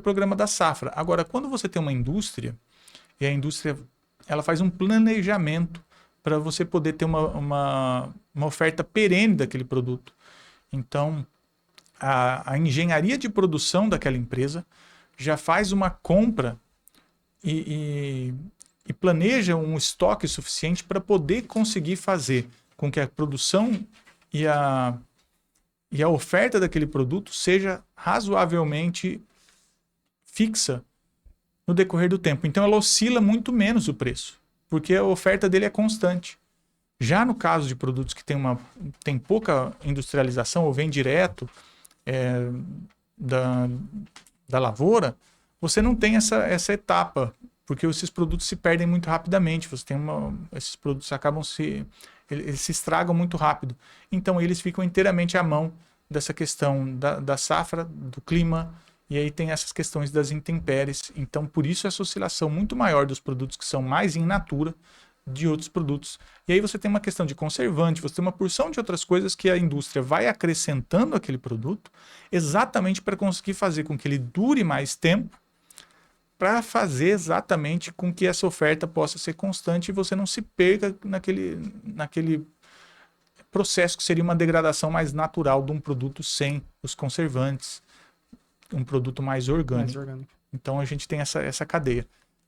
programa da safra. Agora, quando você tem uma indústria, e a indústria ela faz um planejamento para você poder ter uma oferta perene daquele produto. Então, a engenharia de produção daquela empresa já faz uma compra e planeja um estoque suficiente para poder conseguir fazer com que a produção e a oferta daquele produto seja razoavelmente fixa no decorrer do tempo. Então, ela oscila muito menos o preço, porque a oferta dele é constante. Já no caso de produtos que tem pouca industrialização ou vem direto da lavoura, você não tem essa etapa, porque esses produtos se perdem muito rapidamente. Esses produtos eles se estragam muito rápido. Então, eles ficam inteiramente à mão dessa questão da safra, do clima, e aí tem essas questões das intempéries. Então, por isso essa oscilação muito maior dos produtos que são mais in natura de outros produtos. E aí você tem uma questão de conservante, você tem uma porção de outras coisas que a indústria vai acrescentando àquele produto exatamente para conseguir fazer com que ele dure mais tempo, para fazer exatamente com que essa oferta possa ser constante e você não se perca naquele processo que seria uma degradação mais natural de um produto sem os conservantes, um produto mais orgânico. Então a gente tem essa cadeia.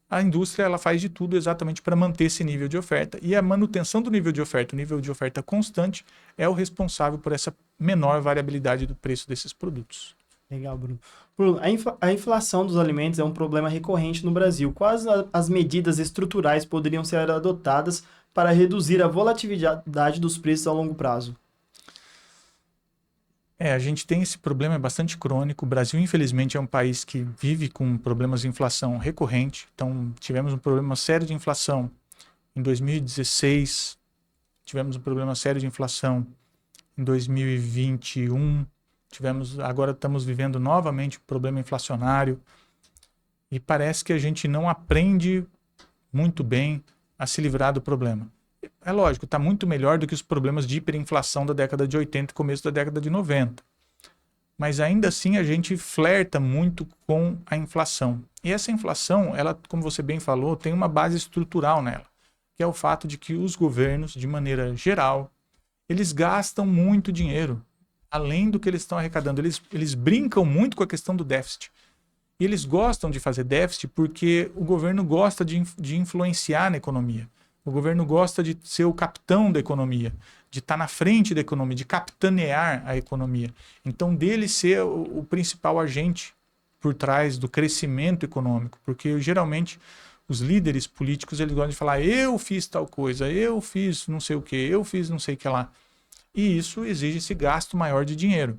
A indústria ela faz de tudo exatamente para manter esse nível de oferta, e a manutenção do nível de oferta, o nível de oferta constante, é o responsável por essa menor variabilidade do preço desses produtos. Legal, Bruno. Bruno, a inflação dos alimentos é um problema recorrente no Brasil. Quais as medidas estruturais poderiam ser adotadas para reduzir a volatilidade dos preços a longo prazo? A gente tem esse problema, é bastante crônico. O Brasil, infelizmente, é um país que vive com problemas de inflação recorrente. Então, tivemos um problema sério de inflação em 2016, tivemos um problema sério de inflação em 2021, agora estamos vivendo novamente um problema inflacionário, e parece que a gente não aprende muito bem a se livrar do problema. É lógico, está muito melhor do que os problemas de hiperinflação da década de 80 e começo da década de 90. Mas ainda assim a gente flerta muito com a inflação. E essa inflação, ela, como você bem falou, tem uma base estrutural nela, que é o fato de que os governos, de maneira geral, eles gastam muito dinheiro, além do que eles estão arrecadando. Eles brincam muito com a questão do déficit. E eles gostam de fazer déficit porque o governo gosta de influenciar na economia. O governo gosta de ser o capitão da economia, de estar na frente da economia, de capitanear a economia. Então, dele ser o principal agente por trás do crescimento econômico. Porque, geralmente, os líderes políticos, eles gostam de falar: eu fiz tal coisa, eu fiz não sei o que, eu fiz não sei o que lá. E isso exige esse gasto maior de dinheiro.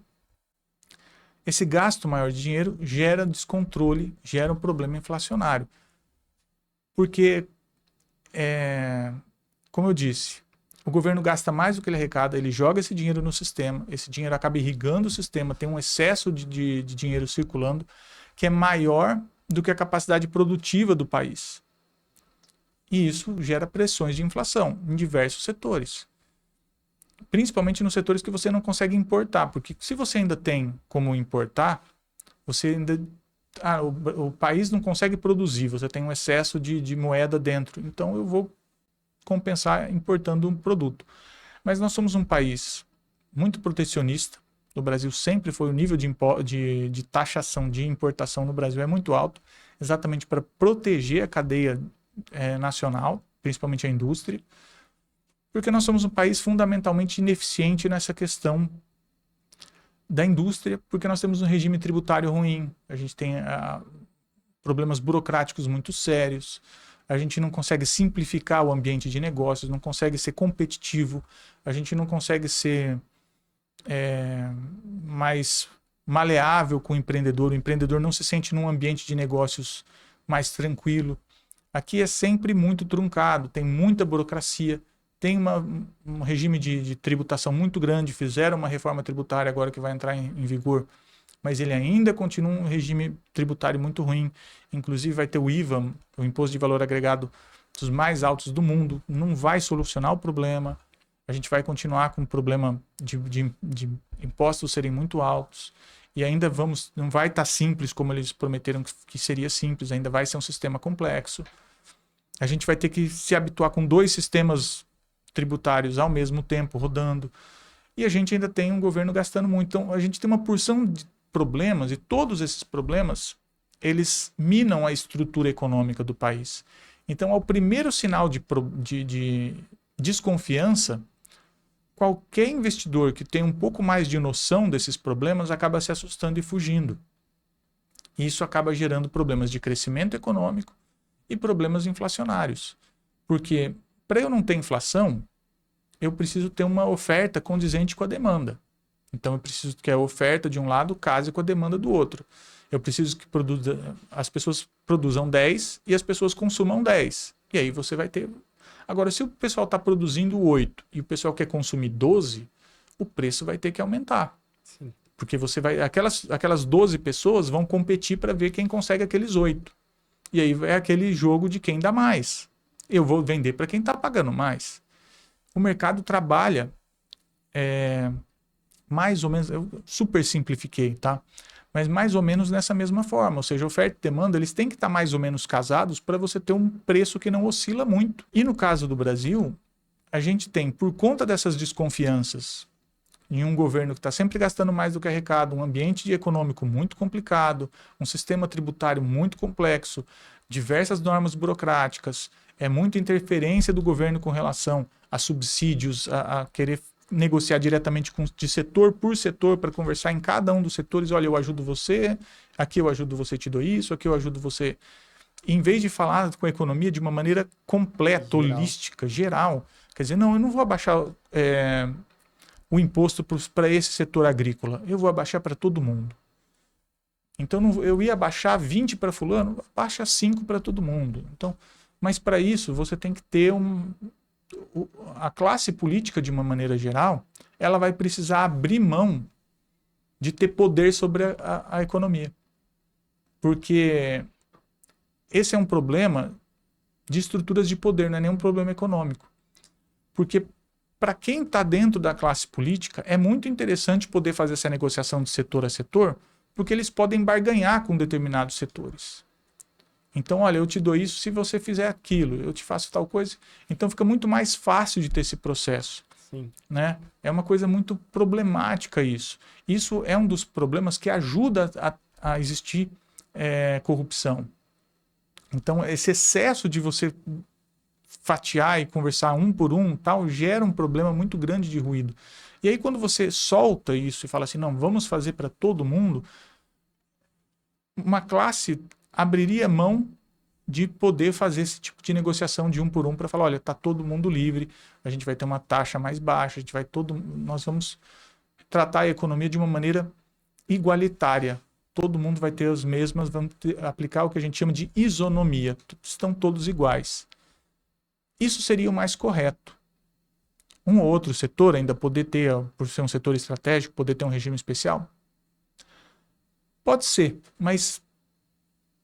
Esse gasto maior de dinheiro gera descontrole, gera um problema inflacionário. Porque, como eu disse, o governo gasta mais do que ele arrecada, ele joga esse dinheiro no sistema, esse dinheiro acaba irrigando o sistema, tem um excesso de dinheiro circulando que é maior do que a capacidade produtiva do país. E isso gera pressões de inflação em diversos setores. Principalmente nos setores que você não consegue importar, porque se você ainda tem como importar, você ainda... o país não consegue produzir, você tem um excesso de moeda dentro, então eu vou compensar importando um produto. Mas nós somos um país muito protecionista, no Brasil sempre foi o nível de taxação de importação no Brasil é muito alto, exatamente para proteger a cadeia nacional, principalmente a indústria, porque nós somos um país fundamentalmente ineficiente nessa questão da indústria, porque nós temos um regime tributário ruim, a gente tem problemas burocráticos muito sérios, a gente não consegue simplificar o ambiente de negócios, não consegue ser competitivo, a gente não consegue ser mais maleável com o empreendedor não se sente num ambiente de negócios mais tranquilo. Aqui é sempre muito truncado, tem muita burocracia, tem um regime de tributação muito grande, fizeram uma reforma tributária agora que vai entrar em vigor, mas ele ainda continua um regime tributário muito ruim, inclusive vai ter o IVA, o Imposto de Valor Agregado, dos mais altos do mundo, não vai solucionar o problema, a gente vai continuar com o problema de impostos serem muito altos, e ainda não vai estar simples como eles prometeram que seria simples, ainda vai ser um sistema complexo. A gente vai ter que se habituar com 2 sistemas tributários ao mesmo tempo rodando, e a gente ainda tem um governo gastando muito. Então a gente tem uma porção de problemas, e todos esses problemas eles minam a estrutura econômica do país. Então, ao primeiro sinal de desconfiança, qualquer investidor que tem um pouco mais de noção desses problemas acaba se assustando e fugindo. E isso acaba gerando problemas de crescimento econômico e problemas inflacionários, porque para eu não ter inflação, eu preciso ter uma oferta condizente com a demanda. Então, eu preciso que a oferta de um lado case com a demanda do outro. Eu preciso que as pessoas produzam 10 e as pessoas consumam 10. E aí você vai ter... Agora, se o pessoal está produzindo 8 e o pessoal quer consumir 12, o preço vai ter que aumentar. Sim. Porque aquelas 12 pessoas vão competir para ver quem consegue aqueles 8. E aí é aquele jogo de quem dá mais. eu vou vender para quem está pagando mais. O mercado trabalha mais ou menos, eu super simplifiquei, tá? Mas mais ou menos nessa mesma forma, ou seja, oferta e demanda, eles têm que estar mais ou menos casados para você ter um preço que não oscila muito. E no caso do Brasil, a gente tem, por conta dessas desconfianças, em um governo que está sempre gastando mais do que arrecada, um ambiente econômico muito complicado, um sistema tributário muito complexo, diversas normas burocráticas, muita interferência do governo com relação a subsídios, a querer negociar diretamente de setor por setor para conversar em cada um dos setores. Olha, eu ajudo você, aqui eu ajudo você, te dou isso, aqui eu ajudo você. Em vez de falar com a economia de uma maneira completa, geral, holística, geral. Quer dizer, não, eu não vou abaixar o imposto para esse setor agrícola, eu vou abaixar para todo mundo. Então eu ia abaixar 20 para fulano, baixa 5 para todo mundo. Então, mas para isso você tem que ter a classe política, de uma maneira geral, ela vai precisar abrir mão de ter poder sobre a economia. Porque esse é um problema de estruturas de poder, não é nenhum problema econômico. Porque para quem está dentro da classe política, é muito interessante poder fazer essa negociação de setor a setor, porque eles podem barganhar com determinados setores. Então, olha, eu te dou isso se você fizer aquilo, eu te faço tal coisa. Então fica muito mais fácil de ter esse processo. Sim. Né? É uma coisa muito problemática isso. Isso é um dos problemas que ajuda a existir corrupção. Então, esse excesso de você fatiar e conversar um por um, tal, gera um problema muito grande de ruído. E aí, quando você solta isso e fala assim, não, vamos fazer para todo mundo, uma classe abriria mão de poder fazer esse tipo de negociação de um por um para falar, olha, está todo mundo livre, a gente vai ter uma taxa mais baixa, nós vamos tratar a economia de uma maneira igualitária. Todo mundo vai ter as mesmas, vamos aplicar o que a gente chama de isonomia. Estão todos iguais. Isso seria o mais correto. Um ou outro setor ainda poder ter, por ser um setor estratégico, poder ter um regime especial? Pode ser, mas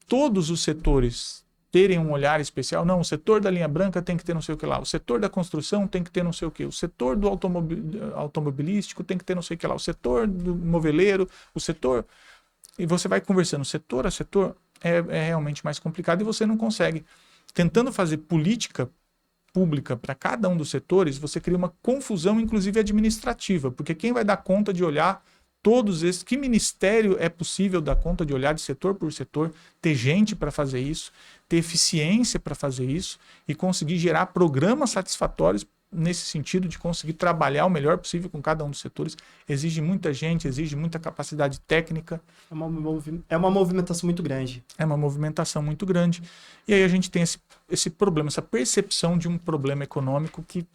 todos os setores terem um olhar especial, não, o setor da linha branca tem que ter não sei o que lá, o setor da construção tem que ter não sei o que, o setor do automobilístico tem que ter não sei o que lá, o setor do moveleiro, o setor... E você vai conversando setor a setor, é realmente mais complicado e você não consegue. Tentando fazer política pública para cada um dos setores, você cria uma confusão, inclusive administrativa, porque quem vai dar conta de olhar todos esses, que ministério é possível dar conta de olhar de setor por setor, ter gente para fazer isso, ter eficiência para fazer isso e conseguir gerar programas satisfatórios nesse sentido de conseguir trabalhar o melhor possível com cada um dos setores. Exige muita gente, exige muita capacidade técnica. É uma movimentação muito grande. É uma movimentação muito grande. E aí a gente tem esse problema, essa percepção de um problema econômico que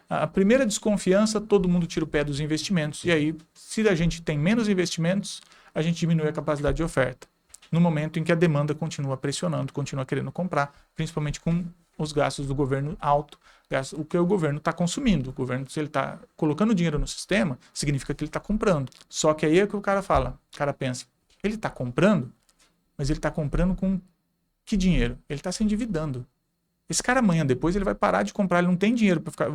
a primeira desconfiança, todo mundo tira o pé dos investimentos. E aí, se a gente tem menos investimentos, a gente diminui a capacidade de oferta. No momento em que a demanda continua pressionando, continua querendo comprar, principalmente com os gastos do governo alto, o que o governo está consumindo. O governo, se ele está colocando dinheiro no sistema, significa que ele está comprando. Só que aí é que o cara fala, o cara pensa, ele está comprando, mas ele está comprando com que dinheiro? Ele está se endividando. Esse cara amanhã depois ele vai parar de comprar, ele não tem dinheiro para ficar...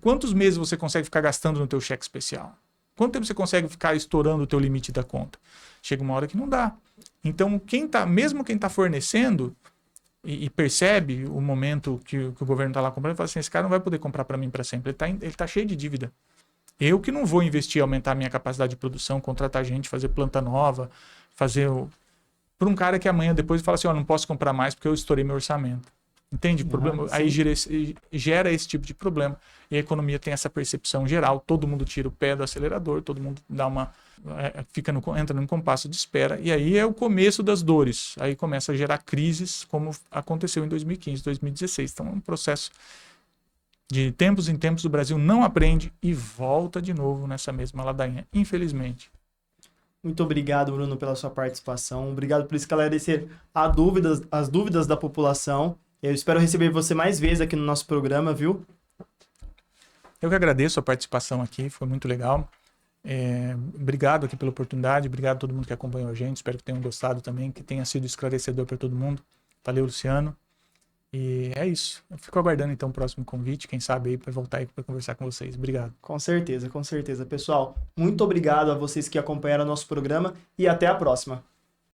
Quantos meses você consegue ficar gastando no teu cheque especial? Quanto tempo você consegue ficar estourando o teu limite da conta? Chega uma hora que não dá. Então, mesmo quem está fornecendo e percebe o momento que o governo está lá comprando, fala assim, esse cara não vai poder comprar para mim para sempre, ele tá cheio de dívida. Eu que não vou investir, aumentar a minha capacidade de produção, contratar gente, fazer planta nova, para um cara que amanhã depois fala assim, não posso comprar mais porque eu estourei meu orçamento. Entende o problema? Aí gera esse tipo de problema. E a economia tem essa percepção geral, todo mundo tira o pé do acelerador, todo mundo entra num compasso de espera, e aí é o começo das dores. Aí começa a gerar crises, como aconteceu em 2015, 2016. Então é um processo de tempos em tempos, o Brasil não aprende e volta de novo nessa mesma ladainha, infelizmente. Muito obrigado, Bruno, pela sua participação. Obrigado por esclarecer as dúvidas da população. Eu espero receber você mais vezes aqui no nosso programa, viu? Eu que agradeço a participação aqui, foi muito legal. Obrigado aqui pela oportunidade, obrigado a todo mundo que acompanhou a gente, espero que tenham gostado também, que tenha sido esclarecedor para todo mundo. Valeu, Luciano. E é isso. Eu fico aguardando então o próximo convite, quem sabe aí para voltar aí para conversar com vocês. Obrigado. Com certeza, com certeza. Pessoal, muito obrigado a vocês que acompanharam o nosso programa e até a próxima.